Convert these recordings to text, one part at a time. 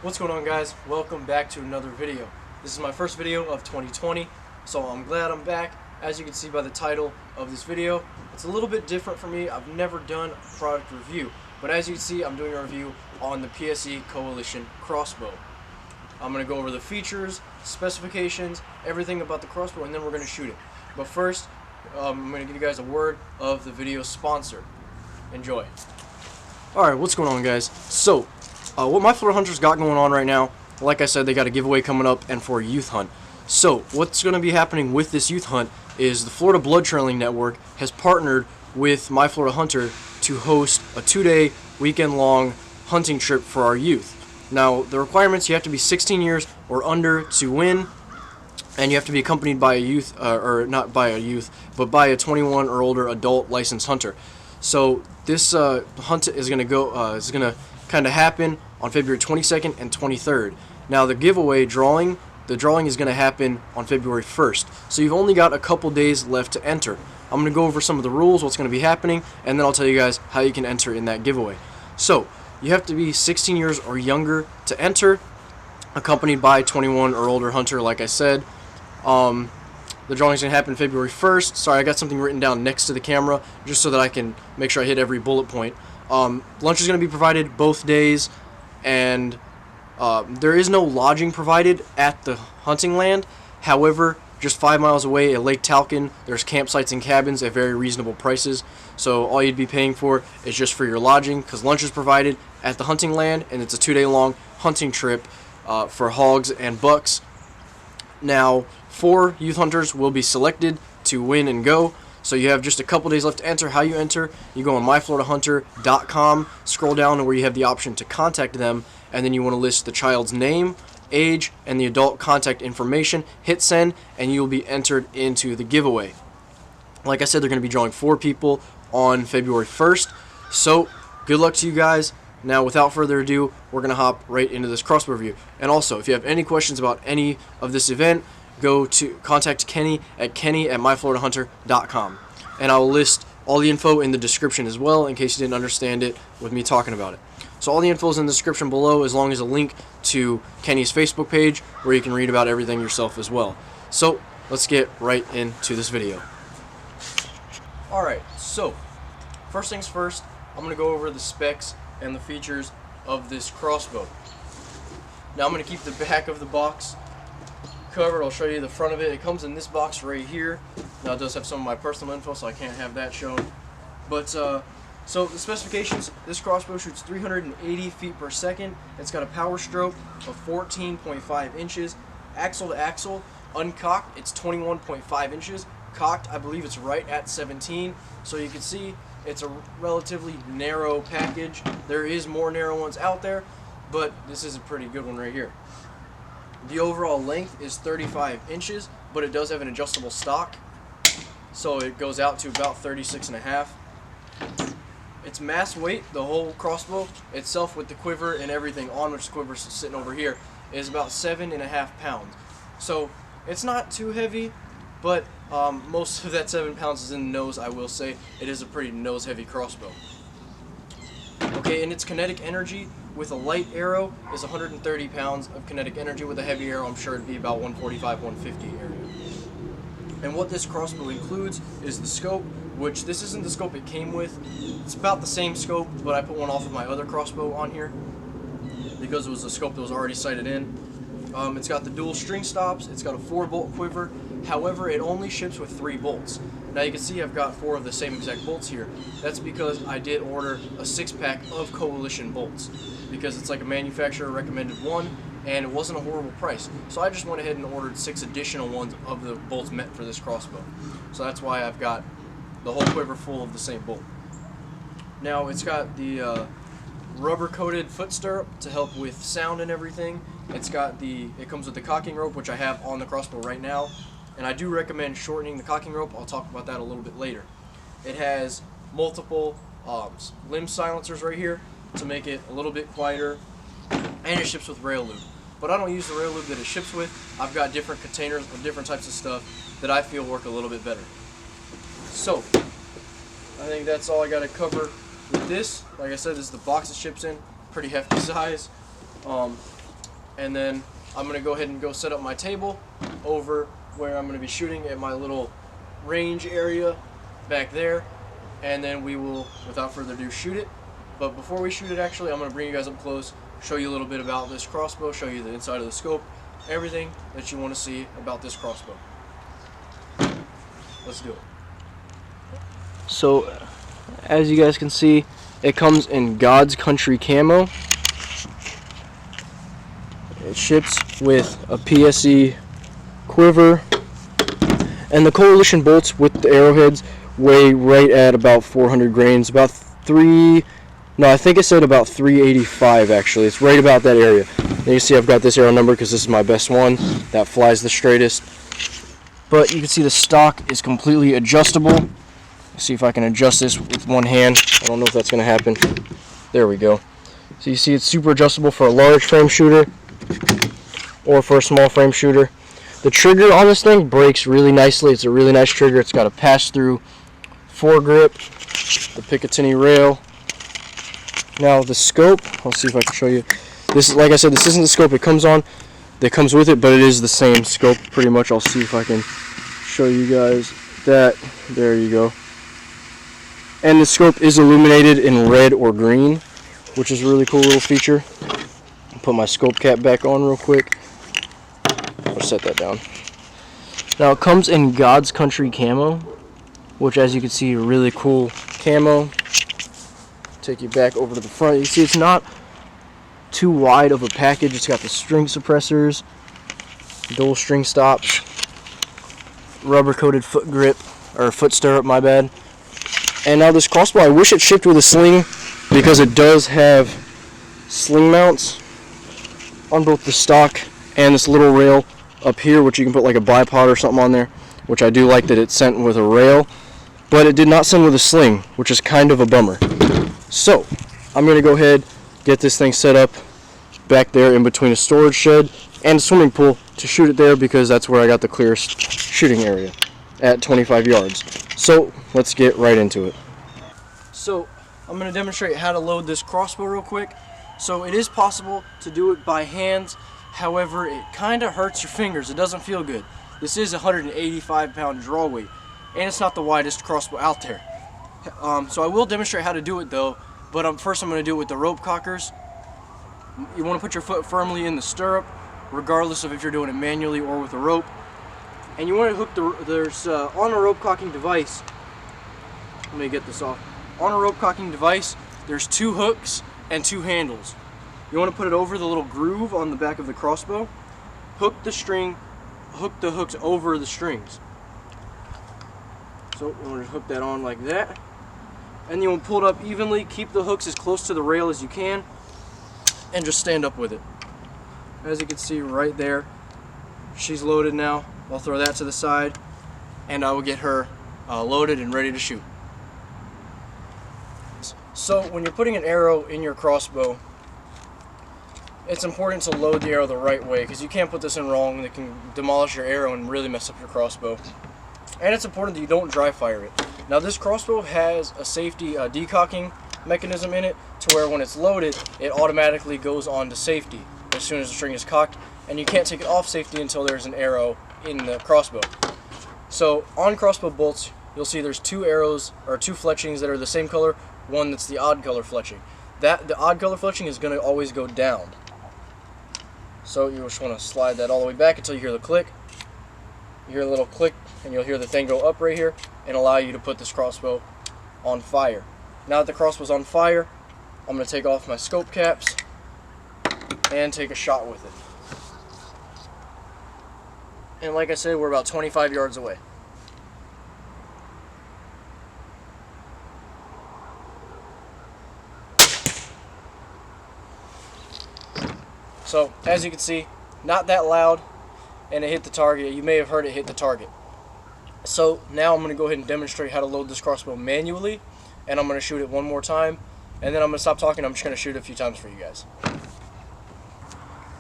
What's going on, guys? Welcome back to another video. This is my first video of 2020, so I'm glad I'm back. As you can see by the title of this video, it's a little bit different for me. I've never done a product review, but as you can see, I'm doing a review on the PSE Coalition Crossbow. I'm going to go over the features, specifications, everything about the crossbow, and then we're going to shoot it. But first, I'm going to give you guys a word of the video sponsor. Enjoy. Alright, what's going on, guys? So, what MyFloridaHunter's got going on right now, like I said, they got a giveaway coming up and for a youth hunt. So, what's going to be happening with this youth hunt is the Florida Blood Trailing Network has partnered with MyFloridaHunter to host a 2-day, weekend-long hunting trip for our youth. Now, the requirements, you have to be 16 years or under to win, and you have to be accompanied by a youth, or not by a youth, but by a 21 or older adult licensed hunter. So, this hunt is going to kind of happen on February 22nd and 23rd. Now, the drawing is going to happen on February 1st. So you've only got a couple days left to enter. I'm going to go over some of the rules, what's going to be happening, and then I'll tell you guys how you can enter in that giveaway. So, you have to be 16 years or younger to enter, accompanied by 21 or older hunter, like I said. The drawing is going to happen February 1st. Sorry, I got something written down next to the camera, just so that I can make sure I hit every bullet point. Lunch is going to be provided both days, and there is no lodging provided at the hunting land. However, just 5 miles away at Lake Talquin, there's campsites and cabins at very reasonable prices. So all you'd be paying for is just for your lodging, because lunch is provided at the hunting land, and it's a 2-day long hunting trip for hogs and bucks. Now, 4 youth hunters will be selected to win and go. So you have just a couple days left to enter. How you enter, you go on MyFloridaHunter.com, scroll down to where you have the option to contact them, and then you want to list the child's name, age, and the adult contact information. Hit send, and you'll be entered into the giveaway. Like I said, they're going to be drawing 4 people on February 1st. So, good luck to you guys. Now, without further ado, we're going to hop right into this crossbow review. And also, if you have any questions about any of this event, go to contact Kenny at MyFloridaHunter.com. And I'll list all the info in the description as well, in case you didn't understand it with me talking about it. So all the info is in the description below, as long as a link to Kenny's Facebook page, where you can read about everything yourself as well. So, let's get right into this video. Alright, so, first things first, I'm going to go over the specs and the features of this crossbow. Now I'm going to keep the back of the box covered. I'll show you the front of it. It comes in this box right here. Now it does have some of my personal info, so I can't have that shown. But so the specifications: this crossbow shoots 380 feet per second. It's got a power stroke of 14.5 inches. Axle to axle, uncocked, it's 21.5 inches. Cocked, I believe it's right at 17. So you can see it's a relatively narrow package. There is more narrow ones out there, but this is a pretty good one right here. The overall length is 35 inches, but it does have an adjustable stock, so it goes out to about 36.5. Its mass weight, the whole crossbow itself with the quiver and everything on, which the quiver's sitting over here, is about 7.5 pounds. So it's not too heavy, but most of that 7 pounds is in the nose. I will say it is a pretty nose-heavy crossbow. Okay, and its kinetic energy with a light arrow is 130 pounds of kinetic energy. With a heavy arrow, I'm sure it'd be about 145, 150 area. And what this crossbow includes is the scope, which this isn't the scope it came with. It's about the same scope, but I put one off of my other crossbow on here because it was a scope that was already sighted in. It's got the dual string stops. It's got a 4-bolt quiver. However, it only ships with 3 bolts. Now you can see I've got 4 of the same exact bolts here. That's because I did order a 6-pack of Coalition bolts, because it's like a manufacturer recommended one, and it wasn't a horrible price. So I just went ahead and ordered 6 additional ones of the bolts meant for this crossbow. So that's why I've got the whole quiver full of the same bolt. Now it's got the rubber coated foot stirrup to help with sound and everything. It comes with the cocking rope, which I have on the crossbow right now, and I do recommend shortening the cocking rope. I'll talk about that a little bit later. It has multiple limb silencers right here to make it a little bit quieter, and it ships with rail lube. But I don't use the rail lube that it ships with. I've got different containers of different types of stuff that I feel work a little bit better. So, I think that's all I got to cover with this. Like I said, this is the box it ships in. Pretty hefty size. and then I'm going to go ahead and go set up my table over where I'm going to be shooting at my little range area back there, and then we will, without further ado, shoot it. But before we shoot it, actually, I'm going to bring you guys up close, show you a little bit about this crossbow, show you the inside of the scope, everything that you want to see about this crossbow. Let's do it. So, as you guys can see, it comes in God's Country camo. It ships with a PSE quiver, and the Coalition bolts with the arrowheads weigh right at about 400 grains, about I think it said about 385 actually. It's right about that area. And you see I've got this arrow number because this is my best one that flies the straightest. But you can see the stock is completely adjustable. Let's see if I can adjust this with one hand. I don't know if that's going to happen. There we go. So you see it's super adjustable for a large frame shooter or for a small frame shooter. The trigger on this thing breaks really nicely. It's a really nice trigger. It's got a pass-through foregrip, the Picatinny rail. Now the scope, I'll see if I can show you. This, like I said, this isn't the scope it comes on. That comes with it, but it is the same scope pretty much. I'll see if I can show you guys that. There you go. And the scope is illuminated in red or green, which is a really cool little feature. I'll put my scope cap back on real quick. I'll set that down. Now it comes in God's Country camo, which, as you can see, really cool camo. Take you back over to the front. You see it's not too wide of a package. It's got the string suppressors, dual string stops, rubber coated foot grip, or foot stirrup, my bad. And now this crossbow, I wish it shipped with a sling, because it does have sling mounts on both the stock and this little rail up here, which you can put like a bipod or something on there, which I do like that it's sent with a rail, but it did not send with a sling, which is kind of a bummer. So I'm going to go ahead, get this thing set up back there in between a storage shed and a swimming pool to shoot it there, because that's where I got the clearest shooting area at 25 yards. So let's get right into it. So I'm going to demonstrate how to load this crossbow real quick. So it is possible to do it by hands, however it kind of hurts your fingers. It doesn't feel good. This is a 185-pound draw weight, and it's not the widest crossbow out there. So I will demonstrate how to do it though, but first I'm going to do it with the rope cockers. You want to put your foot firmly in the stirrup, regardless of if you're doing it manually or with a rope. And you want to hook on a rope cocking device, let me get this off. On a rope cocking device, there's 2 hooks and 2 handles. You want to put it over the little groove on the back of the crossbow, hook the hooks over the strings. So you want to hook that on like that. And you want to pull it up evenly, keep the hooks as close to the rail as you can, and just stand up with it. As you can see right there, she's loaded now. I'll throw that to the side, and I will get her loaded and ready to shoot. So when you're putting an arrow in your crossbow, it's important to load the arrow the right way, because you can't put this in wrong. It can demolish your arrow and really mess up your crossbow. And it's important that you don't dry fire it. Now this crossbow has a safety decocking mechanism in it, to where when it's loaded, it automatically goes on to safety as soon as the string is cocked, and you can't take it off safety until there's an arrow in the crossbow. So on crossbow bolts, you'll see there's 2 arrows, or 2 fletchings that are the same color, one that's the odd color fletching. The odd color fletching is going to always go down. So you just want to slide that all the way back until you hear the click. You hear a little click, and you'll hear the thing go up right here and allow you to put this crossbow on fire. Now that the crossbow's on fire, I'm going to take off my scope caps and take a shot with it. And like I said, we're about 25 yards away. So as you can see, not that loud, and it hit the target. You may have heard it hit the target. So now I'm going to go ahead and demonstrate how to load this crossbow manually, and I'm going to shoot it one more time, and then I'm going to stop talking. I'm just going to shoot it a few times for you guys.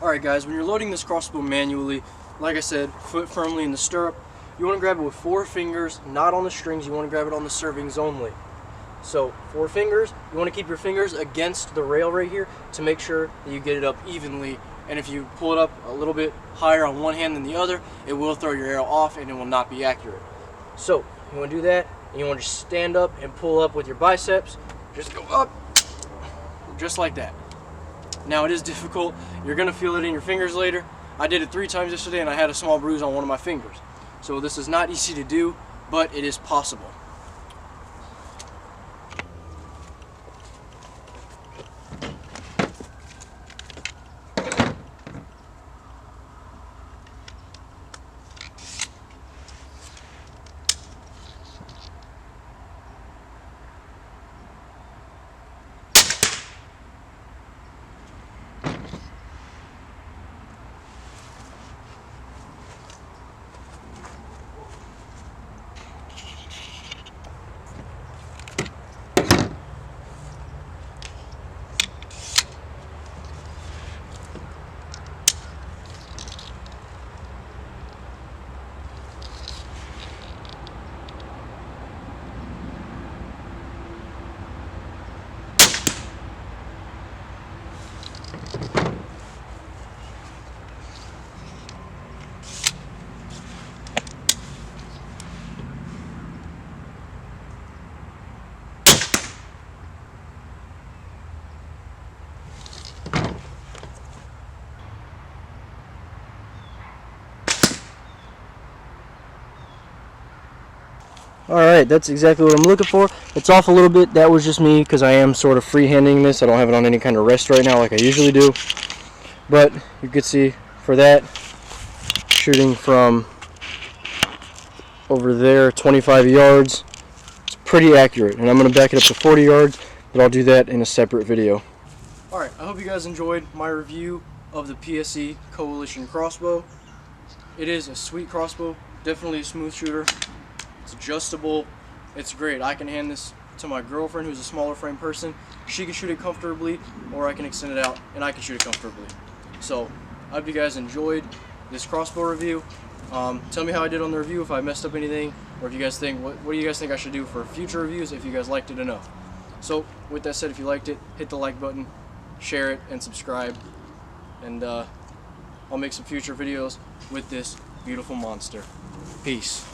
Alright guys, when you're loading this crossbow manually, like I said, foot firmly in the stirrup, you want to grab it with 4 fingers, not on the strings. You want to grab it on the servings only. So 4 fingers, you want to keep your fingers against the rail right here to make sure that you get it up evenly and if you pull it up a little bit higher on one hand than the other, it will throw your arrow off and it will not be accurate. So you want to do that, and you want to just stand up and pull up with your biceps. Just go up, just like that. Now it is difficult. You're going to feel it in your fingers later. I did it 3 times yesterday and I had a small bruise on one of my fingers. So this is not easy to do, but it is possible. Alright, that's exactly what I'm looking for. It's off a little bit. That was just me because I am sort of freehanding this. I don't have it on any kind of rest right now like I usually do. But you can see for that, shooting from over there, 25 yards, it's pretty accurate. And I'm going to back it up to 40 yards, but I'll do that in a separate video. Alright, I hope you guys enjoyed my review of the PSE Coalition Crossbow. It is a sweet crossbow, definitely a smooth shooter. It's adjustable. It's great. I can hand this to my girlfriend who's a smaller frame person. She can shoot it comfortably, or I can extend it out and I can shoot it comfortably. So I hope you guys enjoyed this crossbow review. Tell me how I did on the review, if I messed up anything, or if you guys think, what do you guys think I should do for future reviews, if you guys liked it enough. So with that said, if you liked it, hit the like button, share it, and subscribe. And I'll make some future videos with this beautiful monster. Peace.